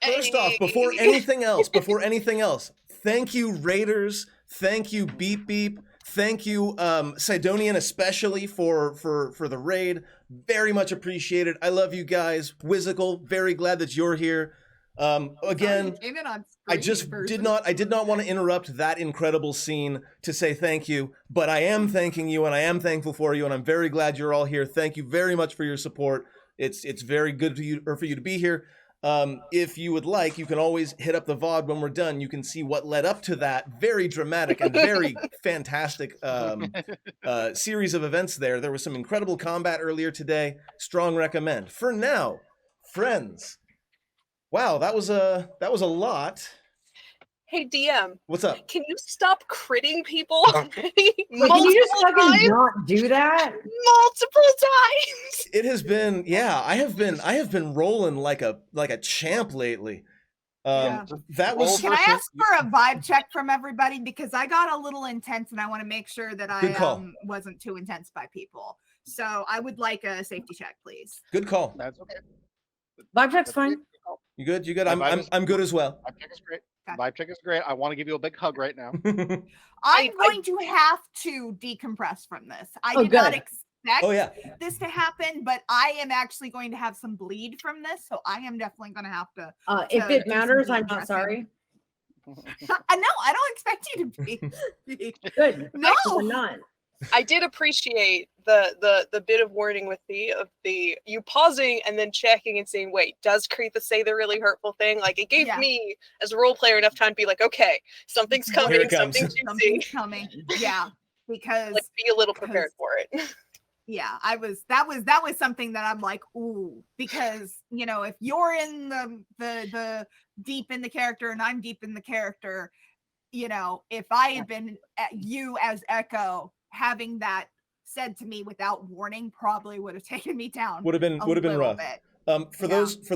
First off, before anything else, thank you Raiders, thank you Beep Beep, thank you Sidonian especially for the raid. Very much appreciated. I love you guys. Whizzical, very glad that you're here. Again, I did not want to interrupt that incredible scene to say thank you, but I am thanking you and I am thankful for you and I'm very glad you're all here. Thank you very much for your support. It's very good for you to be here. If you would like, you can always hit up the VOD when we're done. You can see what led up to that very dramatic and very fantastic series of events there. There was some incredible combat earlier today. Strong recommend. For now, friends. Wow, that was a lot. Hey DM, what's up? Can you stop critting people? Can you just fucking not do that? Multiple times. It has been, yeah. I have been rolling like a champ lately. That was. Can I ask for a vibe check from everybody because I got a little intense and I want to make sure that I wasn't too intense by people. So I would like a safety check, please. Good call. That's okay. Vibe check's fine. You good? You good? I'm good as well. Vibe check is great. Vibe check is great. I want to give you a big hug right now. I'm going to have to decompress from this. I did not expect this to happen, but I am actually going to have some bleed from this, so I am definitely going to have to. If it matters, I'm not sorry. No, I don't expect you to be. Good. No, I'm not. I did appreciate the bit of warning with the you pausing and then checking and saying, wait, does Kreitha say the really hurtful thing? Like it gave me as a role player enough time to be like, okay, something's coming, something's coming. Yeah, because like be a little prepared for it. Yeah, that was something that I'm like, ooh, because if you're in the deep in the character and I'm deep in the character, if I had been you as Echo, having that said to me without warning probably would have taken me down. Would have been rough. For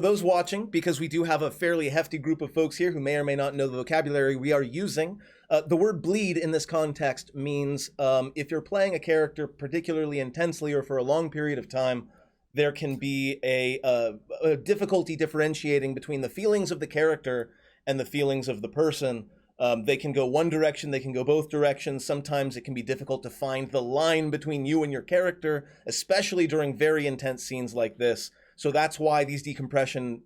those watching, because we do have a fairly hefty group of folks here who may or may not know the vocabulary we are using, the word bleed in this context means if you're playing a character particularly intensely or for a long period of time, there can be a difficulty differentiating between the feelings of the character and the feelings of the person. They can go one direction, they can go both directions. Sometimes it can be difficult to find the line between you and your character, especially during very intense scenes like this. So that's why these decompression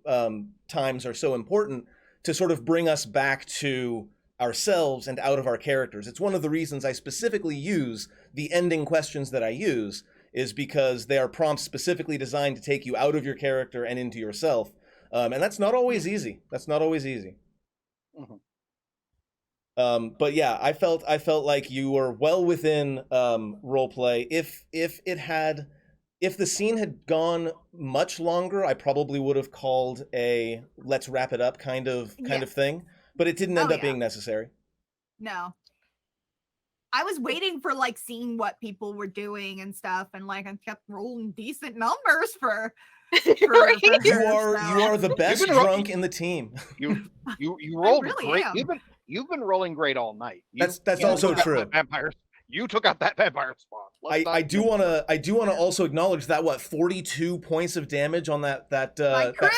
times are so important, to sort of bring us back to ourselves and out of our characters. It's one of the reasons I specifically use the ending questions that I use, is because they are prompts specifically designed to take you out of your character and into yourself. And that's not always easy. Mm-hmm. But yeah, I felt like you were well within roleplay. If the scene had gone much longer, I probably would have called a let's wrap it up kind of thing. But it didn't end up being necessary. No. I was waiting for seeing what people were doing and stuff, and I kept rolling decent numbers for you are the best drunk in the team. You rolled really great. You've been rolling great all night. That's also true. You took out that vampire spawn. I do want to also acknowledge that 42 points of damage on that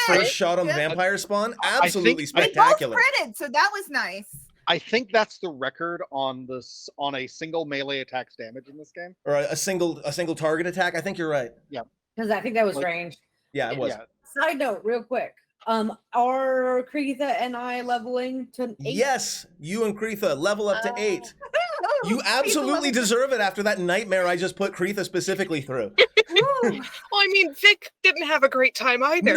first shot on the vampire spawn, absolutely spectacular. They both critted, so that was nice. I think that's the record on a single melee attack's damage in this game, or a single target attack. I think you're right. Yeah, because I think that was range. Yeah, it was. Yeah. Side note, real quick. Are Kreitha and I leveling to 8? Yes, you and Kreitha level up to 8. You absolutely deserve it after that nightmare I just put Kreitha specifically through. Well, I mean, Vic didn't have a great time either.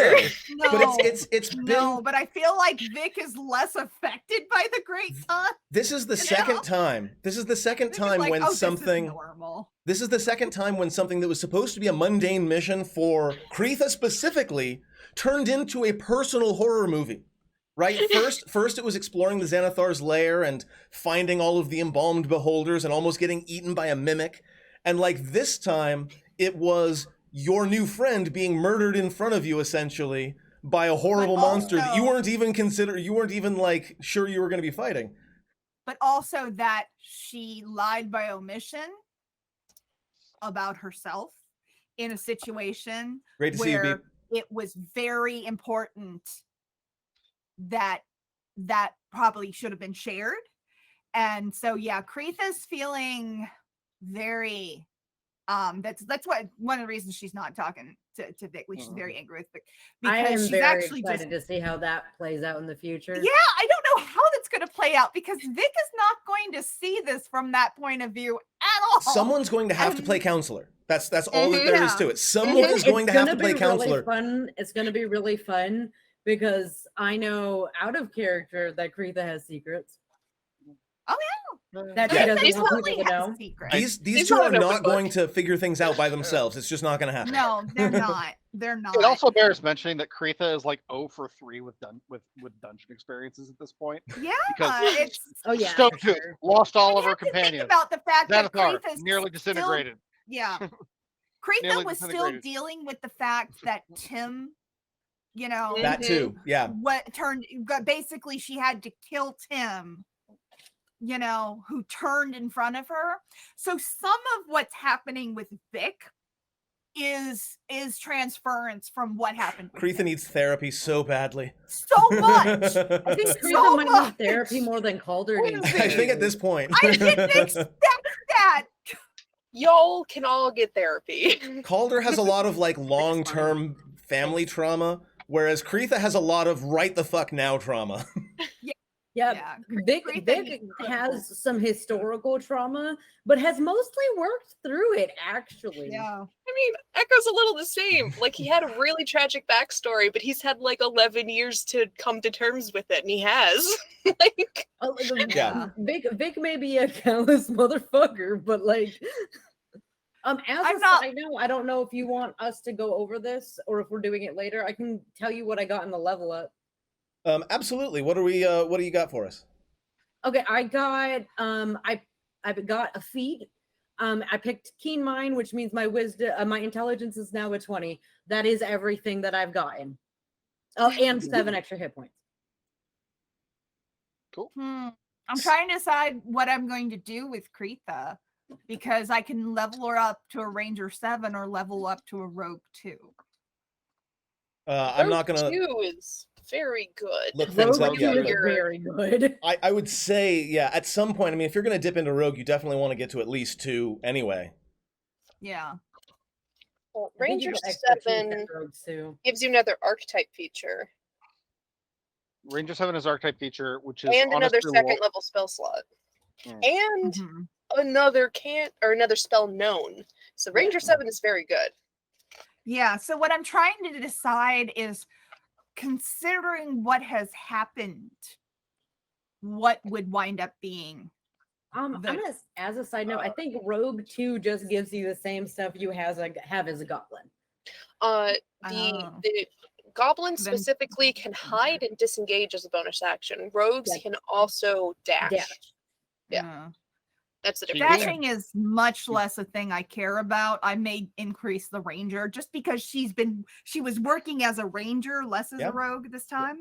No, but it's been... but I feel like Vic is less affected by the great time. This is the second time. This is the second time when something. This is the second time when something that was supposed to be a mundane mission for Kreitha specifically turned into a personal horror movie. Right? First it was exploring the Xanathar's lair and finding all of the embalmed beholders and almost getting eaten by a mimic. And this time, it was your new friend being murdered in front of you, essentially, by a horrible monster that you weren't even sure you were going to be fighting. But also that she lied by omission about herself in a situation Great to see you, Beep. it was very important that probably should have been shared. And so yeah, Kreitha's feeling very that's what one of the reasons she's not talking to Vic. She's very angry with Vic I am because she's very actually excited to see how that plays out in the future. Yeah, I don't know how that's going to play out because Vic is not going to see this from that point of view at all. Someone's going to have to play counselor. That's all that there is to it. Someone is going to have to play counselor. It's going to be really fun because I know out of character that Kreitha has secrets. Oh yeah. That she doesn't want people to know. These two are not going to figure things out by themselves. It's just not going to happen. No, they're not. They're not. It also bears mentioning that Kreitha is like 0 for 3 with dungeon experiences at this point. Yeah, because it's Stone Tooth lost all of her companions. Think about the fact that Kreitha's nearly disintegrated. Yeah, Kreitha was still dealing with the fact that Tim, you know, that too. Yeah, basically she had to kill Tim. You know, who turned in front of her. So some of what's happening with Vic is transference from what happened with Kreitha needs therapy so badly. So much. I think Kreitha might need therapy more than Calder needs. I think at this point. I didn't expect that. Y'all can all get therapy. Calder has a lot of like long-term family trauma, whereas Kreitha has a lot of right the fuck now trauma. Yeah, Vic has some historical trauma, but has mostly worked through it, actually. Yeah. I mean, Echo's a little the same. Like, he had a really tragic backstory, but he's had, like, 11 years to come to terms with it, and he has. Like... yeah. Vic may be a callous motherfucker, but, like... As a side note, I don't know if you want us to go over this, or if we're doing it later. I can tell you what I got in the level up. Absolutely. What do you got for us? Okay, I got I've got a feat. I picked Keen Mind, which means my wisdom, my intelligence is now a 20. That is everything that I've gotten. Oh, and 7 extra hit points. Cool. I'm trying to decide what I'm going to do with Kreitha because I can level her up to a Ranger 7 or level up to a Rogue 2. I'm not gonna. 2 is very good. Look things up yet, very good. I would say, yeah, at some point, I mean, if you're going to dip into Rogue, you definitely want to get to at least 2 anyway. Yeah. Well, Ranger 7 gives you another archetype feature. Ranger 7 is archetype feature, which is and another second level spell slot. And another spell known. So Ranger 7 is very good. Yeah, so what I'm trying to decide is, considering what has happened, what would wind up being? As a side note, I think Rogue 2 just gives you the same stuff you have as a goblin. The goblin specifically can hide and disengage as a bonus action. Rogues can also dash. Yeah. That's the difference. Dashing is much less a thing I care about. I may increase the ranger just because she was working as a ranger, less as a rogue this time.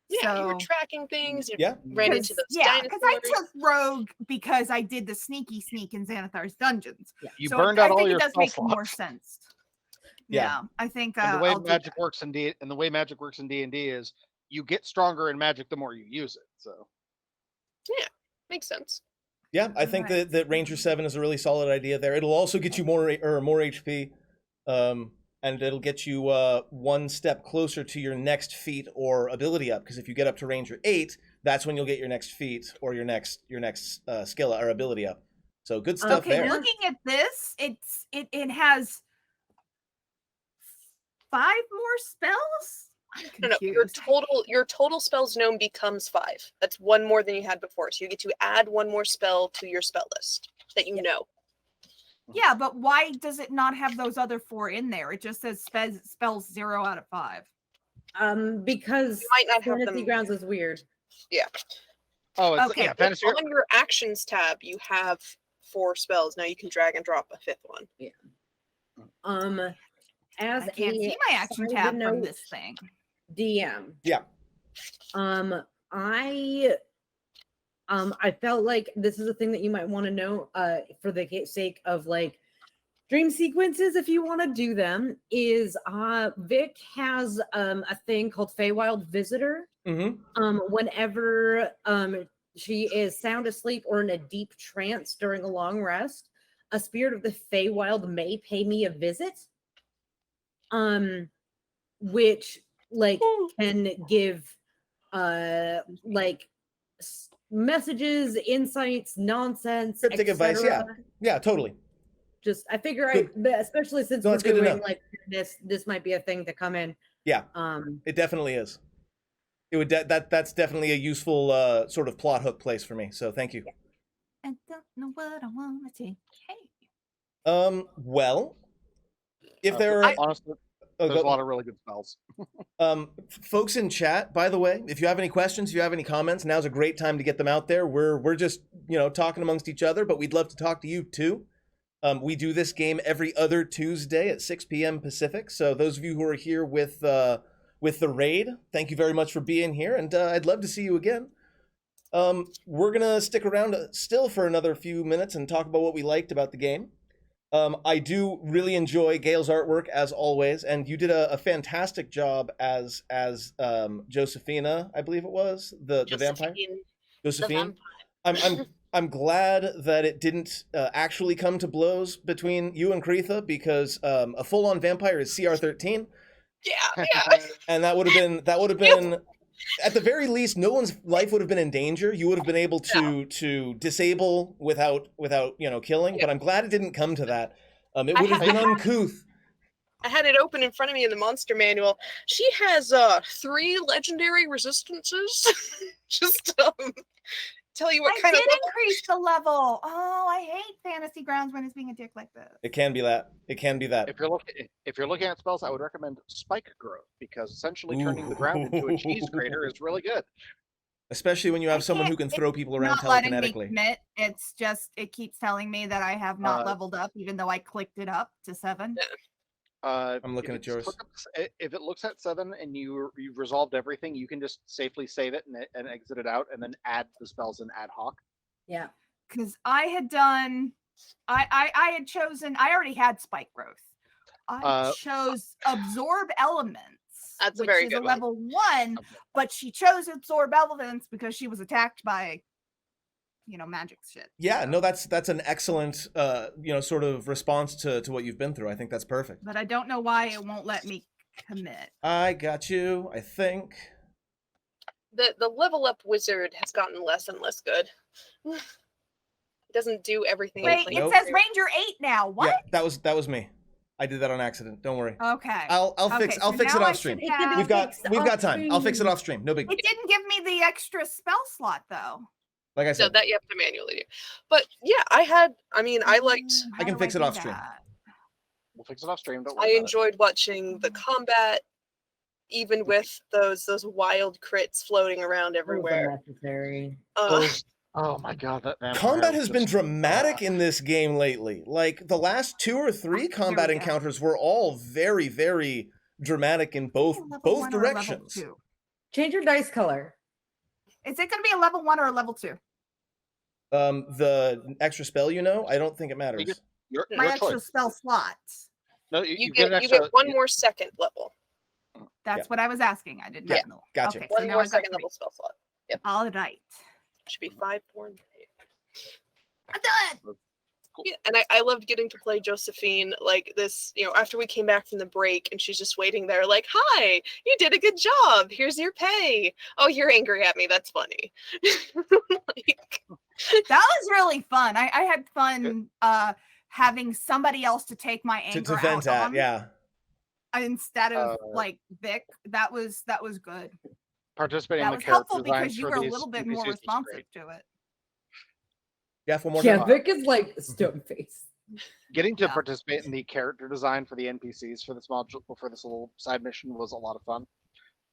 Yeah, you were tracking things. You ran into those dinosaurs. Because I took rogue because I did the sneak in Xanathar's dungeons. Yeah. You burned out all your spell slots. I think it does make more sense. Yeah, I think the way magic works in D&D is you get stronger in magic the more you use it. So yeah, makes sense. Yeah, I think that Ranger 7 is a really solid idea there. It'll also get you more HP, and it'll get you 1 step closer to your next feat or ability up. Because if you get up to Ranger 8, that's when you'll get your next feat or your next skill or ability up. So good stuff there. Looking at this, it has 5 more spells. No, your total spells known becomes 5. That's 1 more than you had before. So you get to add 1 more spell to your spell list that you know. Yeah, but why does it not have those other 4 in there? It just says spells 0 out of 5. Because you might not have Fantasy Grounds is weird. Yeah. Oh, it's okay. Fantasy on your actions tab, you have 4 spells. Now you can drag and drop a 5th one. Yeah. I can't see my action tab from this thing. DM. Yeah. I felt like this is a thing that you might want to know for the sake of like Dream sequences, if you want to do them, is Vic has a thing called Feywild Visitor. Whenever she is sound asleep or in a deep trance during a long rest, a spirit of the Feywild may pay me a visit. Which can give messages, insights, nonsense, cryptic advice. Yeah, totally. Just I figure especially since we're doing this might be a thing to come in. Yeah, it definitely is. It would that's definitely a useful sort of plot hook place for me. So thank you. I don't know what I want to take. Well, if there are honestly, there's a lot of really good spells. Folks in chat, by the way, if you have any questions, if you have any comments, now's a great time to get them out there. We're just talking amongst each other, but we'd love to talk to you too. We do this game every other Tuesday at 6 p.m. Pacific. So those of you who are here with the raid, thank you very much for being here, and I'd love to see you again. We're gonna stick around still for another few minutes and talk about what we liked about the game. I do really enjoy Gail's artwork as always, and you did a fantastic job as Josephina, I believe it was the vampire. Josephine. I'm glad that it didn't actually come to blows between you and Kretha, because a full-on vampire is CR 13. Yeah. And that would have been at the very least, no one's life would have been in danger. You would have been able to disable without killing. But I'm glad it didn't come to that. It would have been uncouth. I had it open in front of me in the monster manual. She has 3 legendary resistances. Just tell you what kind of increase the level. Oh, I hate Fantasy Grounds when it's being a dick like this. It can be that. If you're looking at spells, I would recommend Spike Growth, because essentially turning the ground into a cheese grater is really good. Especially when you have someone who can throw people around telekinetically. Me it's just it keeps telling me that I have not leveled up, even though I clicked it up to 7. I'm looking at yours. If it looks at 7 and you've resolved everything, you can just safely save it and exit it out, and then add the spells in ad hoc. Yeah, because I had done, I had chosen. I already had Spike Growth. I chose Absorb Elements. That's a very good level 1, but she chose Absorb Elements because she was attacked by magic shit. Yeah, no, that's an excellent sort of response to what you've been through. I think that's perfect. But I don't know why it won't let me commit. I got you, I think. The level up wizard has gotten less and less good. It doesn't do everything. Wait, it says Ranger 8 now. What? Yeah, that was me. I did that on accident. Don't worry. Okay. I'll fix it off stream. We've got time. I'll fix it off stream. No big deal. It didn't give me the extra spell slot though. Like I said, so that you have to manually do. But yeah, I liked. I can fix it off stream. We'll fix it off stream. Don't worry. I enjoyed watching the combat, even with those wild crits floating around everywhere. Unnecessary. Oh my god, that combat has been dramatic in this game lately. Like the last 2 or 3 combat encounters were all very, very dramatic in both directions. Change your dice color. Is it going to be a level 1 or a level 2? The extra spell, I don't think it matters. My extra spell slots. No, you get one more second level. That's what I was asking. I didn't know. Gotcha. Okay, one more second level spell slot. Yep. All right. Should be 5, 4, and 3. I'm done. Cool. Yeah, and I loved getting to play Josephine like this, after we came back from the break, and she's just waiting there like, hi, you did a good job. Here's your pay. Oh, you're angry at me. That's funny. That was really fun. I had fun having somebody else to take my anger to vent out at, on, yeah. Instead of Vic. That was good. Participating that in the was helpful character because you were a little bit more responsive to it. Yeah, one more. Yeah, Vic is like stone face. Getting to participate in the character design for the NPCs for this module, for this little side mission, was a lot of fun.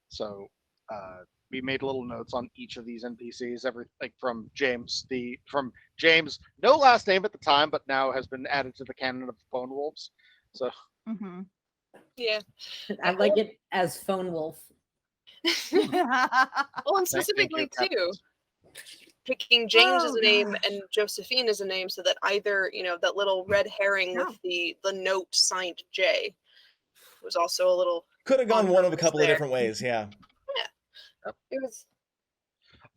So we made little notes on each of these NPCs, from James, no last name at the time, but now has been added to the canon of Phone Wolves. So yeah, I like it as Phone Wolf. Well, and specifically too, picking James as a name gosh. and Josephine as a name, so that either, that little red herring with the note signed J was also a little Could have gone on one of a purpose couple of there. different ways, yeah. It was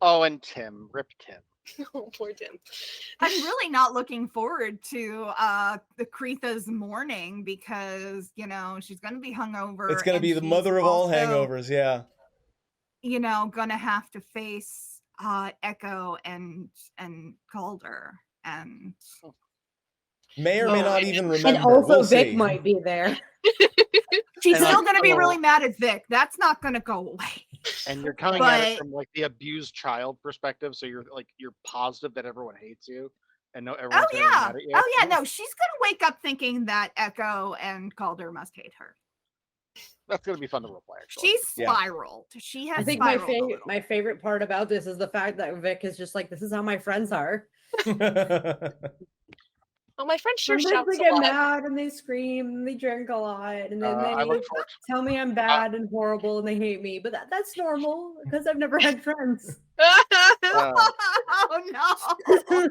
Oh, and Tim, rip Tim. oh, poor Tim. I'm really not looking forward to the Kretha's morning because she's gonna be hungover. It's gonna and be the she's mother of all also, hangovers, yeah. Gonna have to face Echo and Calder and May or may not even remember. And also we'll Vic see. might be there. she's And still I'm gonna be so- really mad at Vic. That's not gonna go away. And you're coming at it But- from like the abused child perspective, so you're positive that everyone hates you, and no, everyone's gonna be mad at you. Oh yeah, no, she's gonna wake up thinking that Echo and Calder must hate her. That's gonna be fun to roleplay. Actually, She's spiraled. She has. I think my spiraled a little. my favorite part about this is the fact that Vic is just like, this is how my friends are. Well, my friend sure Sometimes shouts they a get lot. mad and they scream and they drink a lot and then I they look forward. tell me I'm bad and horrible and they hate me. But that's normal because I've never had friends. Oh no.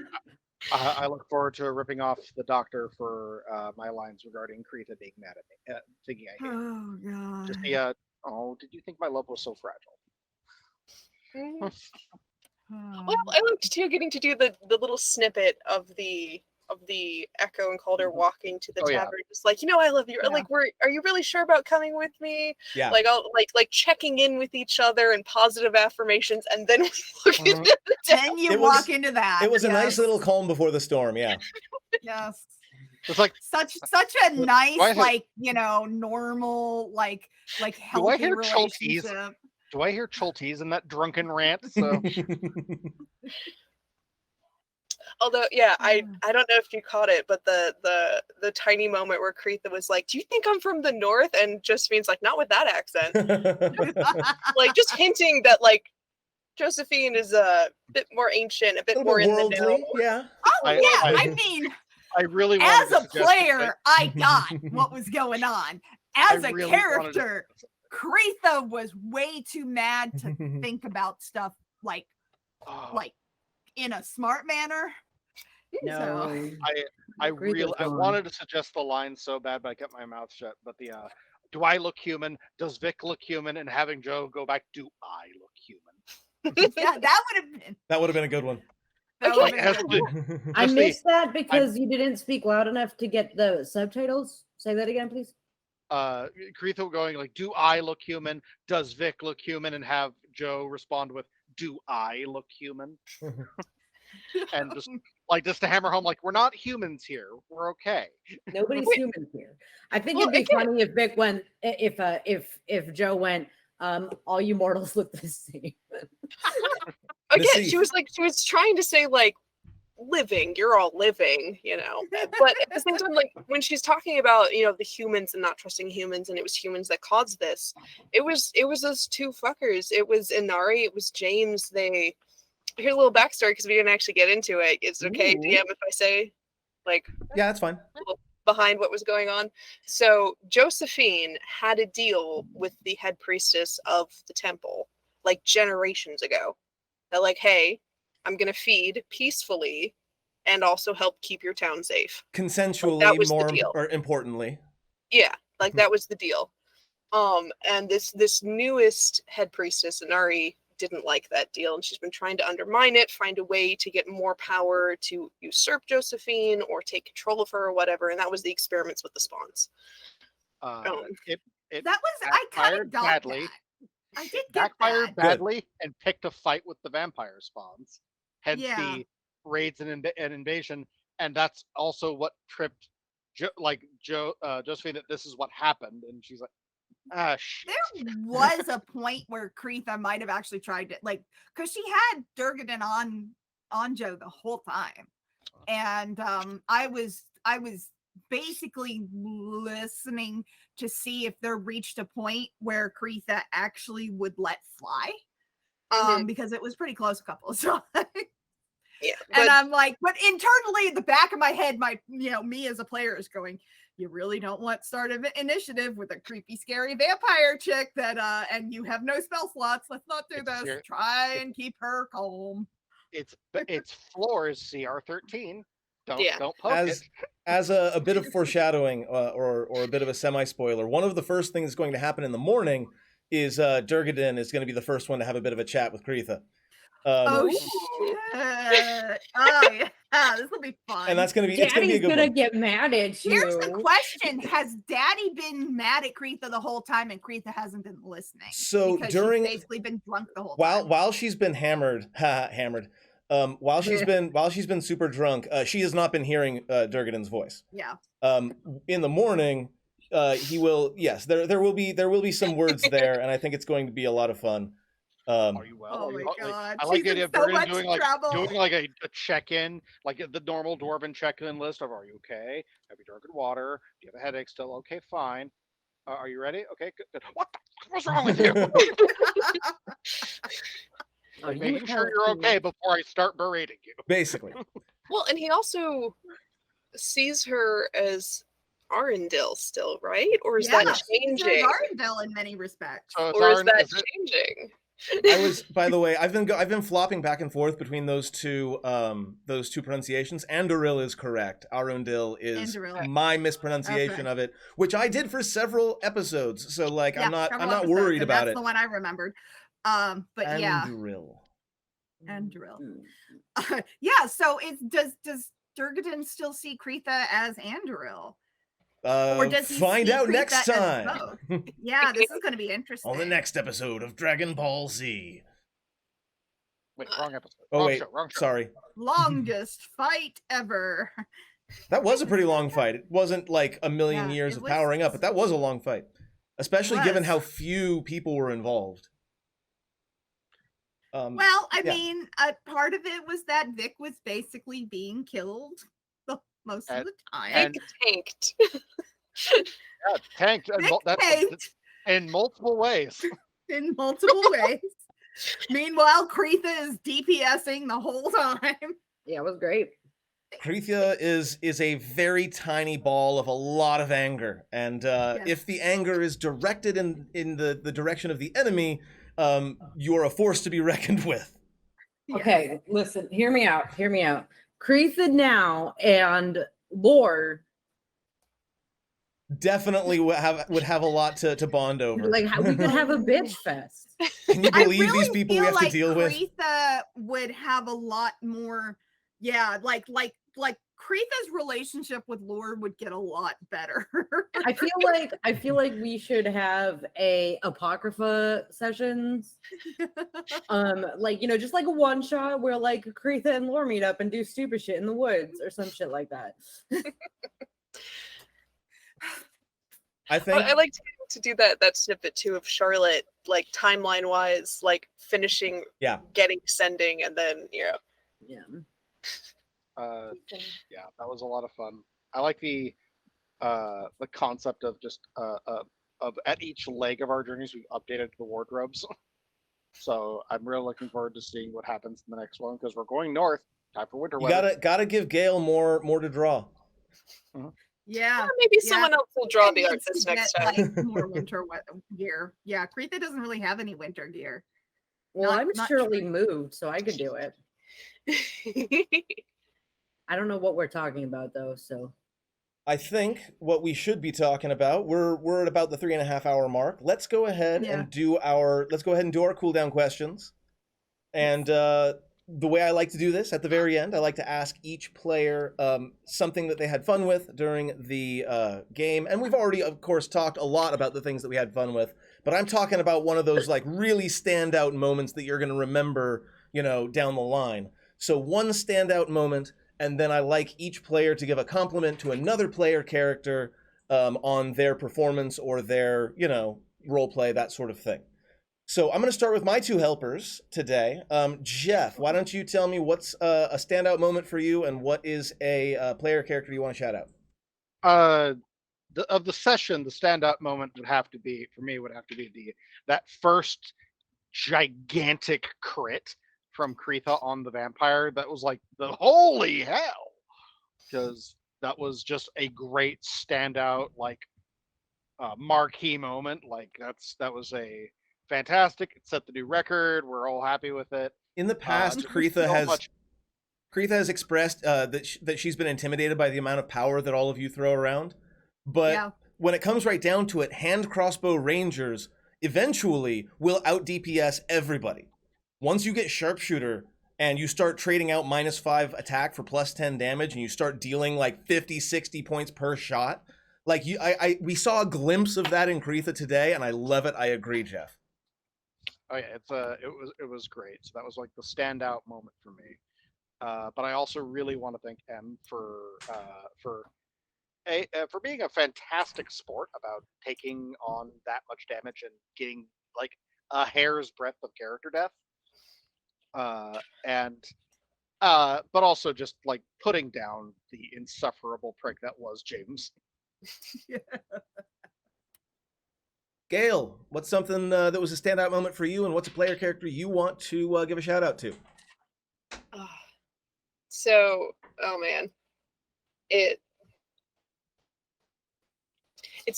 I look forward to ripping off the doctor for my lines regarding Krita being mad at me, thinking I hate her. Oh god. Just the oh, did you think my love was so fragile? Well, I liked too getting to do the little snippet of the Echo and Calder walking to the Oh, yeah. tavern, just like, I love you. Yeah. Like, are you really sure about coming with me? Yeah. Like, I'll like checking in with each other and positive affirmations, and then we look Mhm. into the Then you It was- walk into that. It was a yes. nice little calm before the storm, yeah. Yes. It's like, Such a nice, I hear- normal, like do I healthy hear Choltees? relationship. Do I hear Choltees in that drunken rant? So Although, yeah, I don't know if you caught it, but the tiny moment where Kretha was like, "Do you think I'm from the north?" and Josephine's like, "Not with that accent." Like, just hinting that like Josephine is a bit more ancient, a bit little more bit in the worldly, know. yeah. Oh I- yeah, I- I mean, I really as wanted to a suggest that player, I got what was going on. As I a really wanted to- character, Kretha was way too mad to think about stuff like oh, in a smart manner. No. I Kretha's really I gone. wanted to suggest the line so bad, but I kept my mouth shut. But the do I look human? Does Vic look human? And having Joe go back, do I look human? Yeah, that would have been. That would have been a good one. That Like, would've been has good. the- I Just the- missed that because you didn't speak loud enough to get the subtitles. Say that again, please. Kretha going like, do I look human? Does Vic look human? And have Joe respond with, do I look human? And just to hammer home, like, we're not humans here. We're okay. Nobody's human here. I think Well, it'd be again- funny if Vic went, if Joe went, all you mortals look the same. Again, Missy. she was trying to say like living, you're all living, but at the same time, like when she's talking about the humans and not trusting humans, and it was humans that caused this, it was those two fuckers. It was Inari, it was James. Here's a little backstory because we didn't actually get into it. It's okay, Ooh. DM, if I say like Yeah, that's fine. behind what was going on. So Josephine had a deal with the head priestess of the temple like generations ago. That like, hey, I'm gonna feed peacefully and also help keep your town safe. Consensually, that was the more deal. or importantly. Yeah, like that was the deal. And this newest head priestess, Inari, didn't like that deal, and she's been trying to undermine it, find a way to get more power to usurp Josephine or take control of her or whatever. And that was the experiments with the spawns. It That was I kind backfired of got badly. that. I did get Backfired that. badly and picked a fight with the vampire spawns. Hence Yeah. the raids and invasion, and that's also what tripped Josephine that this is what happened, and she's like, shit. There was a point where Kretha might have actually tried to because she had Durgadin on Joe the whole time, and I was basically listening to see if there reached a point where Kretha actually would let fly, because it was pretty close a couple of times. Yeah, And I'm like, but internally in the back of my head, me as a player is going, you really don't want start of initiative with a creepy, scary vampire chick that and you have no spell slots. Let's not do It's this. ser- Try and keep her calm. its floor is CR13. Don't poke it. As a bit of foreshadowing or a bit of a semi-spoiler, one of the first things that's going to happen in the morning is Durgadin is going to be the first one to have a bit of a chat with Kreitha. Oh shit! Oh yeah, this will be fun. And that's gonna be. Daddy's it's gonna get mad at you. Here's the question: has Daddy been mad at Kreitha the whole time, and Kreitha hasn't been listening? So because during she's basically been drunk the whole time. While she's been hammered, while she's been super drunk, she has not been hearing Durgadin's voice. Yeah. In the morning, he will. Yes, there will be some words there, and I think it's going to be a lot of fun. Are you well? Oh my god! I like the idea of Durgadin doing like a check-in, like the normal dwarven check-in list of "Are you okay? Have you drunk water? Do you have a headache still? Okay, fine. Are you ready? Okay, good. What the fuck was wrong with you?" Making sure you're okay before I start berating you. Basically. Well, and he also sees her as Arundel still, right? Or is that changing? Arundel in many respects. Or is that changing? By the way, I've been flopping back and forth between those two pronunciations. Anduril is correct. Arundel is my mispronunciation of it, which I did for several episodes. So like, I'm not worried about it. That's the one I remembered. But Anduril. Anduril. Yeah. So does Durgadin still see Kreitha as Anduril? Or does he find out next time? Yeah, this is going to be interesting. On the next episode of Dragon Ball Z. Wait, wrong episode. Wrong show. Sorry. Longest fight ever. That was a pretty long fight. It wasn't like a million years of powering up, but that was a long fight. Especially given how few people were involved. Well, I mean, part of it was that Vic was basically being killed most of the time. And tanked. Tanked. In multiple ways. In multiple ways. Meanwhile, Kreitha is DPSing the whole time. Yeah, it was great. Kreitha is a very tiny ball of a lot of anger. And if the anger is directed in the direction of the enemy, you're a force to be reckoned with. Okay, listen, hear me out. Kreitha now and Lord definitely would have a lot to bond over. Like we could have a bitch fest. Can you believe these people we have to deal with? Kreitha would have a lot more. Yeah, like Kreitha's relationship with Lord would get a lot better. I feel like we should have a Apocrypha sessions. Like, just like a one shot where like Kreitha and Lore meet up and do stupid shit in the woods or some shit like that. I think I like to do that snippet too of Charlotte, like timeline wise, like finishing, getting sending, and then yeah. Yeah, that was a lot of fun. I like the concept of just of at each leg of our journeys we've updated the wardrobes. So I'm really looking forward to seeing what happens in the next one because we're going north. Time for winter weather. You gotta give Gale more to draw. Mm-hmm. Yeah, maybe someone else will draw the artist next time. Like, more winter gear. Yeah, Kreitha doesn't really have any winter gear. Well, I'm surely moved, so I could do it. I don't know what we're talking about though, so I think what we should be talking about, we're at about the 3.5 hour mark. Let's go ahead and do our cooldown questions. And the way I like to do this at the very end, I like to ask each player something that they had fun with during the game. And we've already, of course, talked a lot about the things that we had fun with. But I'm talking about one of those like really standout moments that you're going to remember, down the line. So one standout moment. And then I like each player to give a compliment to another player character on their performance or their, role play, that sort of thing. So I'm going to start with my two helpers today. Jeff, why don't you tell me what's a standout moment for you and what is a player character you want to shout out? Of the session, the standout moment would have to be that first gigantic crit from Kreitha on the vampire. That was like the holy hell, because that was just a great standout, like marquee moment. Like that was a fantastic. It set the new record. We're all happy with it. In the past, Kreitha has expressed that she's been intimidated by the amount of power that all of you throw around. But when it comes right down to it, hand crossbow rangers eventually will out DPS everybody. Once you get sharpshooter and you start trading out -5 attack for +10 damage, and you start dealing like 50, 60 points per shot, like we saw a glimpse of that in Kreitha today, and I love it. I agree, Jeff. Oh yeah, it was great. So that was like the standout moment for me. But I also really want to thank M for being a fantastic sport about taking on that much damage and getting like a hair's breadth of character death. But also just like putting down the insufferable prick that was James. Gail, what's something that was a standout moment for you, and what's a player character you want to give a shout out to? Oh man, it's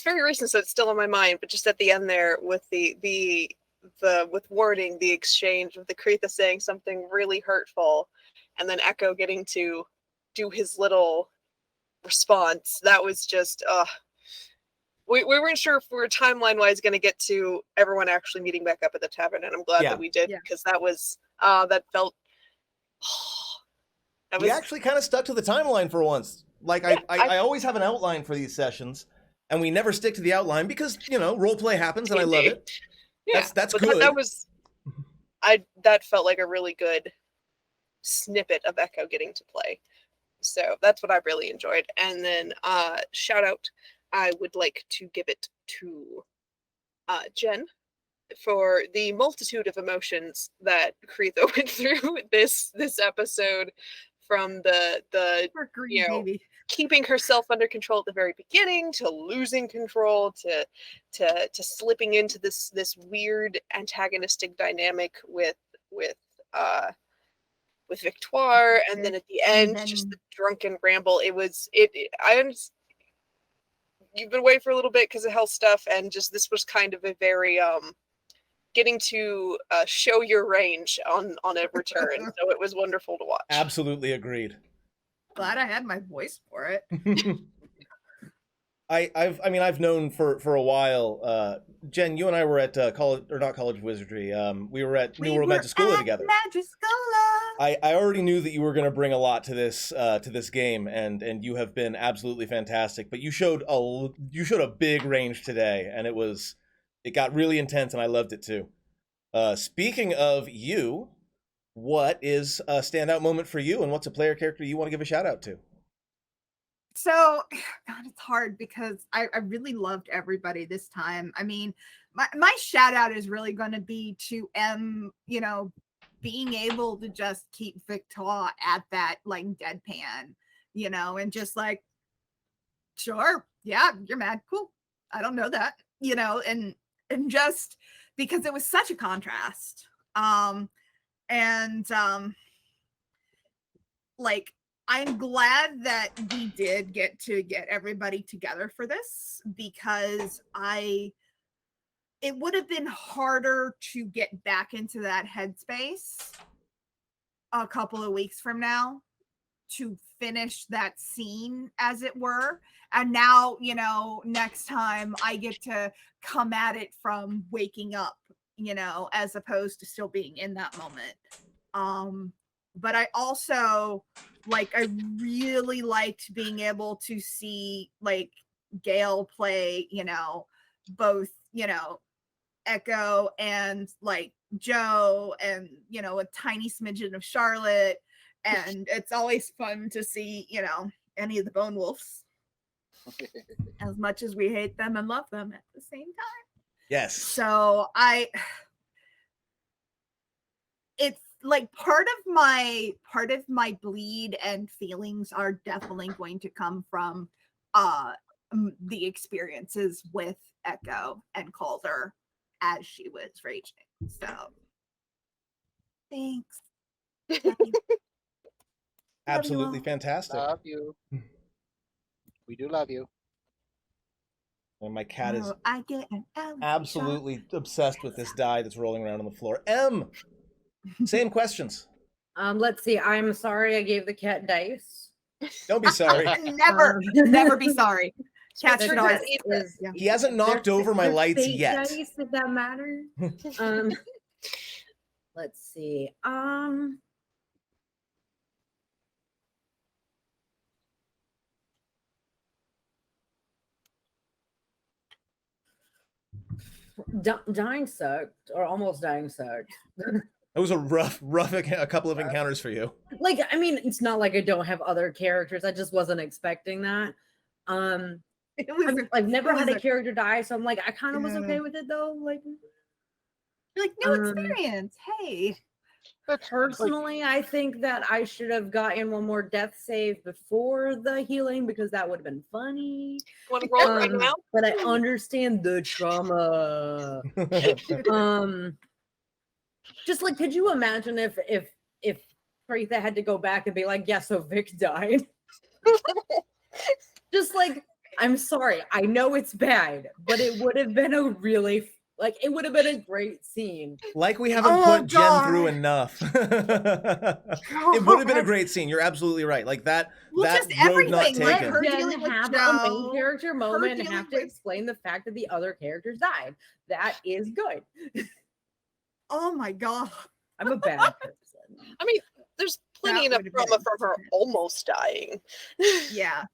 very recent, so it's still on my mind. But just at the end there, with with wording, the exchange with the Kreitha saying something really hurtful, and then Echo getting to do his little response. That was just we weren't sure if we were timeline-wise going to get to everyone actually meeting back up at the tavern, and I'm glad that we did, because that was that felt. We actually kind of stuck to the timeline for once. Like I always have an outline for these sessions, and we never stick to the outline because role play happens, and I love it. Yeah, that's good. That felt like a really good snippet of Echo getting to play. So that's what I really enjoyed. And then shout out, I would like to give it to Jen for the multitude of emotions that Kreitha went through this episode, from the keeping herself under control at the very beginning, to losing control, to slipping into this weird antagonistic dynamic with Victoire, and then at the end just the drunken ramble. You've been away for a little bit because of health stuff, and just this was kind of a very getting to show your range on a return. So it was wonderful to watch. Absolutely agreed. Glad I had my voice for it. I've known for a while. Jen, you and I were at not College of Wizardry. We were at New World Magischola together. I already knew that you were going to bring a lot to this game, and you have been absolutely fantastic. But you showed a big range today, and it got really intense, and I loved it too. Speaking of you, what is a standout moment for you, and what's a player character you want to give a shout out to? So, God, it's hard because I really loved everybody this time. I mean, my shout out is really going to be to M, being able to just keep Victoire at that like deadpan, and just like, sure, yeah, you're mad, cool, I don't know that, and just because it was such a contrast, like, I'm glad that we did get everybody together for this, because it would have been harder to get back into that headspace a couple of weeks from now to finish that scene, as it were. And now, next time I get to come at it from waking up, as opposed to still being in that moment. But I also, I really liked being able to see, Gail play, both, Echo and, Joe, and, a tiny smidgen of Charlotte. And it's always fun to see, any of the Bone Wolves, as much as we hate them and love them at the same time. Yes. So it's part of my bleed and feelings are definitely going to come from the experiences with Echo and Calder as she was raging. So thanks. Absolutely fantastic. Love you. We do love you. And my cat is I get an absolutely obsessed with this die that's rolling around on the floor. M, same questions. Let's see. I'm sorry I gave the cat dice. Don't be sorry. Never be sorry. Cat should always. He hasn't knocked over my lights fate yet. Dice, if that matters. Let's see. Dying sucked, or almost dying sucked. It was a rough a couple of encounters for you. Like, I mean, it's not like I don't have other characters. I just wasn't expecting that. I've never had a character die, so I'm like, I kind of was okay with it though. Like new experience. Hey. Personally, I think that I should have gotten one more death save before the healing because that would have been funny. Want to roll right now? But I understand the trauma. Just like, could you imagine if Preetha had to go back and be like, yeah, so Vic died? Just like, I'm sorry, I know it's bad, but it would have been a really it would have been a great scene. Like we haven't put Jen through enough. It would have been a great scene. You're absolutely right. Like that road not taken. Let Jen have a main character moment and have to explain the fact that the other characters died. That is good. Oh my god. I'm a bad person. I mean, there's plenty enough drama from her almost dying. Yeah.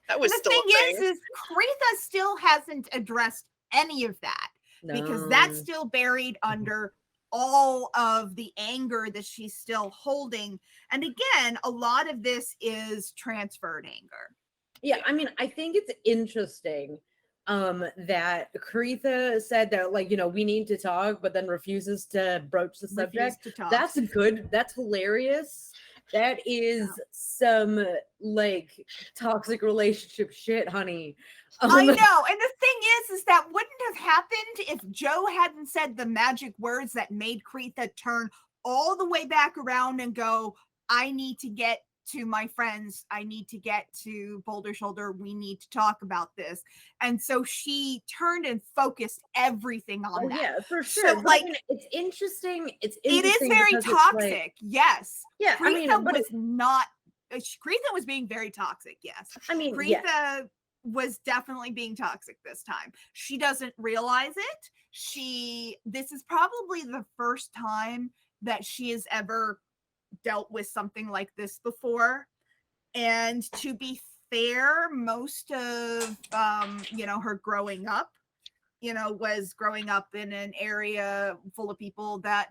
That was the still thing a thing. is Preetha still hasn't addressed any of that. No. Because that's still buried under all of the anger that she's still holding. And again, a lot of this is transferred anger. Yeah, I mean, I think it's interesting that Preetha said that, like, you know, we need to talk, but then refuses to broach the subject. That's good. That's hilarious. That is some like toxic relationship shit, honey. I know. And the thing is that wouldn't have happened if Joe hadn't said the magic words that made Preetha turn all the way back around and go, I need to get to my friends. I need to get to Boulder Shoulder. We need to talk about this. And so she turned and focused everything on that. Yeah, for sure. So, like, I mean, it's interesting. It is very toxic. Like, yes. Yeah. Preetha was not. Preetha was being very toxic. Yes. I mean, Preetha was definitely being toxic this time. She doesn't realize it. This is probably the first time that she has ever dealt with something like this before. And to be fair, most of her growing up, was growing up in an area full of people that,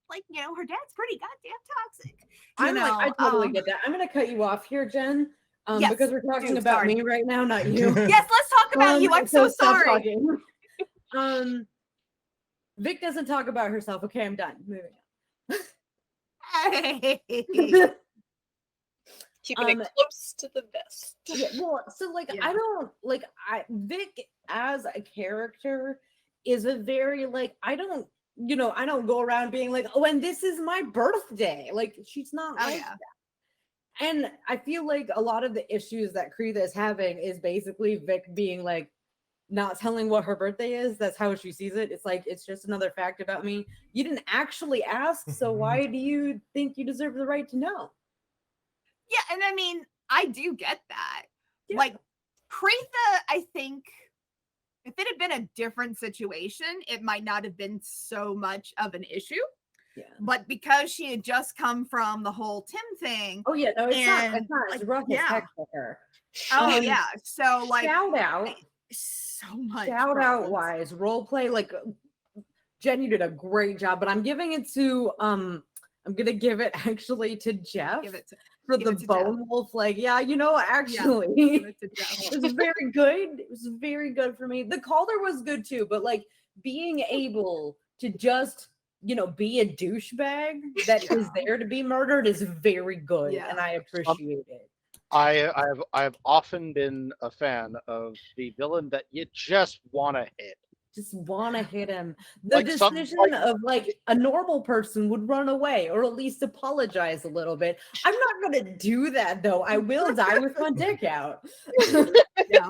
like, her dad's pretty goddamn toxic. I totally get that. I'm gonna cut you off here, Jen. Yes, because we're talking about me right now, not you. Yes, let's talk about you. I'm so sorry. Vic doesn't talk about herself. Okay, I'm done. Moving on. Keeping it close to the vest. Yeah, well, so like I don't like Vic as a character is a very like I don't go around being like, oh, and this is my birthday. Like she's not like that. And I feel like a lot of the issues that Preetha is having is basically Vic being like not telling what her birthday is. That's how she sees it. It's like, it's just another fact about me. You didn't actually ask, so why do you think you deserve the right to know? Yeah, and I mean, I do get that. Yeah. Like, Preetha, I think, if it had been a different situation, it might not have been so much of an issue. Yeah. But because she had just come from the whole Tim thing. Oh, yeah, no, it's not. It's rough as heck for her. Oh, yeah. So, like, shout out. So much. Shout out wise, role play. Like, Jen, you did a great job, but I'm giving it to, I'm going to give it actually to Jeff. For the bone wolf, like, yeah, actually, it was very good. It was very good for me. The Calder was good too, but like being able to just, be a douchebag that is there to be murdered is very good, and I appreciate it. I've often been a fan of the villain that you just want to hit. Just want to hit him. The decision of like a normal person would run away or at least apologize a little bit. I'm not going to do that though. I will die with my dick out. Yeah.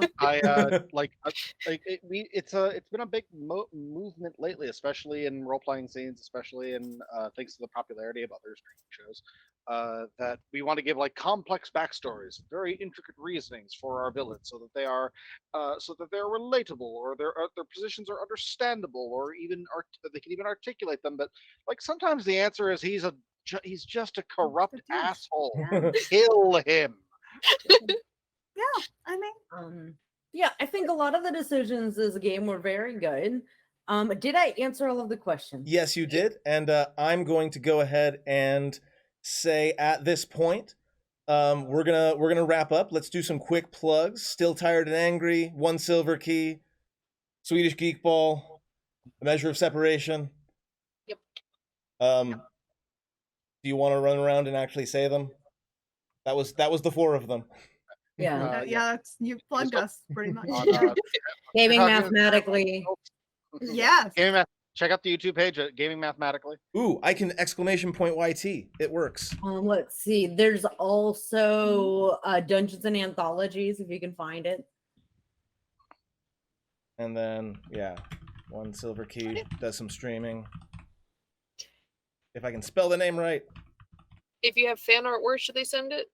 It's been a big movement lately, especially in role playing scenes, especially in thanks to the popularity of other streaming shows. That we want to give like complex backstories, very intricate reasonings for our villains, so that they're relatable, or their positions are understandable, or even they can even articulate them. But like sometimes the answer is he's just a corrupt asshole. Kill him. Yeah, I mean, yeah, I think a lot of the decisions this game were very good. Did I answer all of the questions? Yes, you did, and I'm going to go ahead and say at this point, we're gonna wrap up. Let's do some quick plugs. Still Tired and Angry, One Silver Key, Swedish Geek Ball, A Measure of Separation. Yep. Do you want to run around and actually say them? That was the 4 of them. Yeah. yeah, you plugged us pretty much. Gaming mathematically. Yes. Check out the YouTube page at Gaming Mathematically. Ooh, I can exclamation point YT. It works. Let's see. There's also Dungeons and Anthologies, if you can find it. And then, yeah, One Silver Key does some streaming. If I can spell the name right. If you have fan art, where should they send it?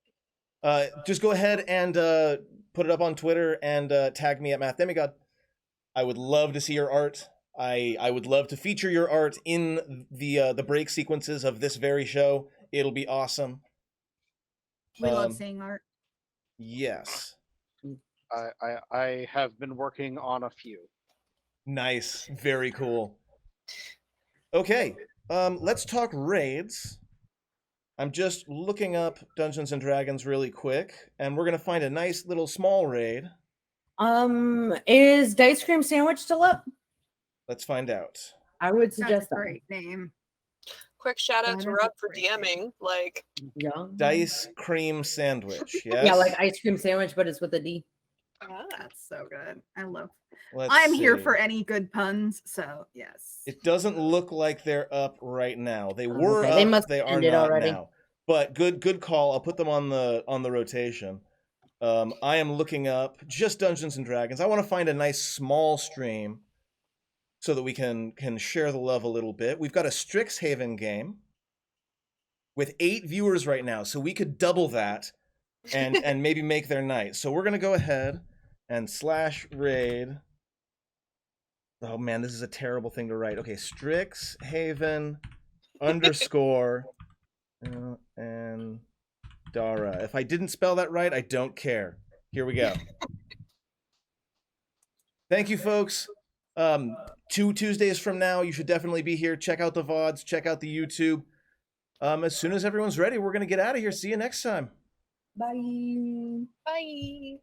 Just go ahead and put it up on Twitter and tag me at MathDemigod. I would love to see your art. I would love to feature your art in the break sequences of this very show. It'll be awesome. We love seeing art. Yes. I have been working on a few. Nice. Very cool. Okay. Let's talk raids. I'm just looking up Dungeons and Dragons really quick, and we're gonna find a nice little small raid. Is Dice Cream Sandwich still up? Let's find out. I would That's a suggest that. great name. Quick shout out That to is Rob a for great name. DMing. Like, Yeah. Dice Cream Sandwich. Yes. Yeah, like ice cream sandwich, but it's with a D. That's so good. I love. Let's I'm here see. for any good puns, so yes. It doesn't look like they're up right now. They Oh, were okay. up. They must They have are ended not already. now. But good call. I'll put them on the rotation. I am looking up just Dungeons and Dragons. I want to find a nice small stream so that we can share the love a little bit. We've got a Strixhaven game with 8 viewers right now, so we could double that and maybe make their night. So we're gonna go ahead and /raid. Oh man, this is a terrible thing to write. Okay, Strixhaven _ and Dara. If I didn't spell that right, I don't care. Here we go. Thank you, folks. 2 Tuesdays from now, you should definitely be here. Check out the VODs, check out the YouTube. As soon as everyone's ready, we're going to get out of here. See you next time. Bye. bye.